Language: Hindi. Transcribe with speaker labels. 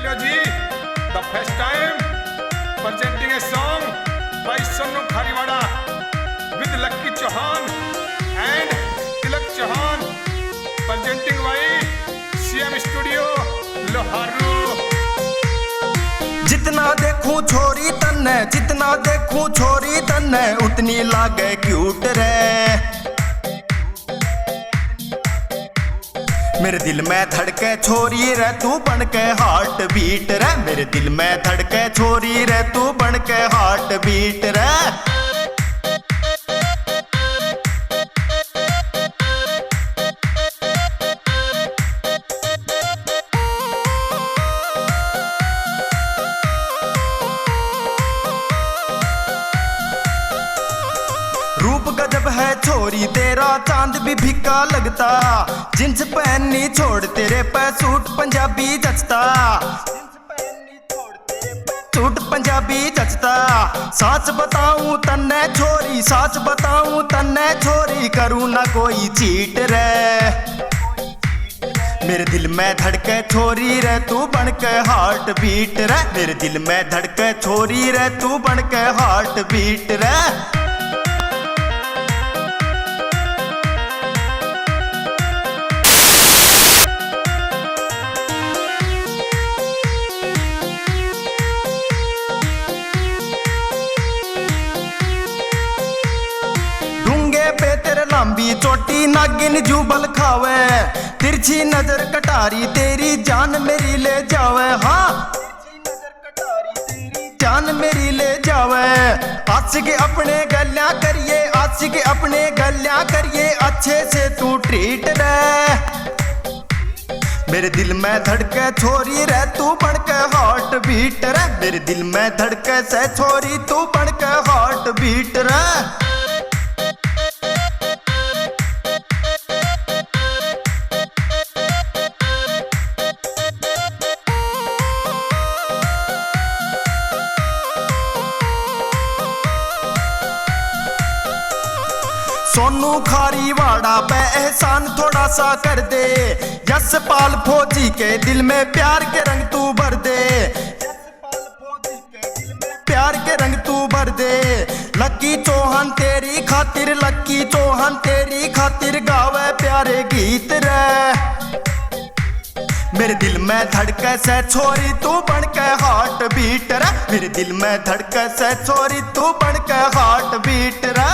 Speaker 1: Low ji, the first time presenting a song by Sonu Khariwada with Lucky Chauhan and Tilak Chauhan, presenting by CM Studio Loharu.
Speaker 2: जितना देखूं छोरी तन्ने, जितना देखूं छोरी तन्ने, उतनी लागे क्यूट रे। मेरे दिल में धड़के छोरी रे तू बन के हार्ट बीट रे। मेरे दिल में धड़के छोरी रे तू बन के हार्ट बीट रे। रूप गजब है छोरी तेरा, चांद भी फीका लगता। जींस पहननी छोड़ तेरे पे सूट पंजाबी जचता। सूट पंजाबी जचता। साच बताऊं तन्ने छोरी, साच बताऊं तन्ने छोरी, करूं ना कोई चीट रे। मेरे दिल में धड़के छोरी रे तू बन के हार्ट बीट रे। मेरे दिल में धड़के छोरी रे तू बन के हार्ट बीट रे। लंबी चोटी नागिन जुबल खावे, तिरछी नजर कटारी तेरी जान मेरी ले जावे। हाँ जान मेरी ले जावे। आशिक अपने गलियां करिए, आशिक अपने गलियां करिए, अच्छे से तू ट्रीट रे। मेरे दिल में धड़के छोरी रे तू बन के हार्ट बीट रे। मेरे दिल में धड़के से छोरी तू बन के हार्ट बीट रे। सोनू खारीवाड़ा पे एहसान थोड़ा सा कर दे। यशपाल फौजी के दिल में प्यार के रंग तू भर दे। प्यार के रंग तू भर दे। लक्की चौहान तेरी खातिर, लक्की चौहान तेरी खातिर गावे प्यारे गीत रे। मेरे दिल में धड़के से छोरी तू बन के हार्ट बीट रे। मेरे दिल में धड़के से छोरी तू बन के हार्ट बीट रे।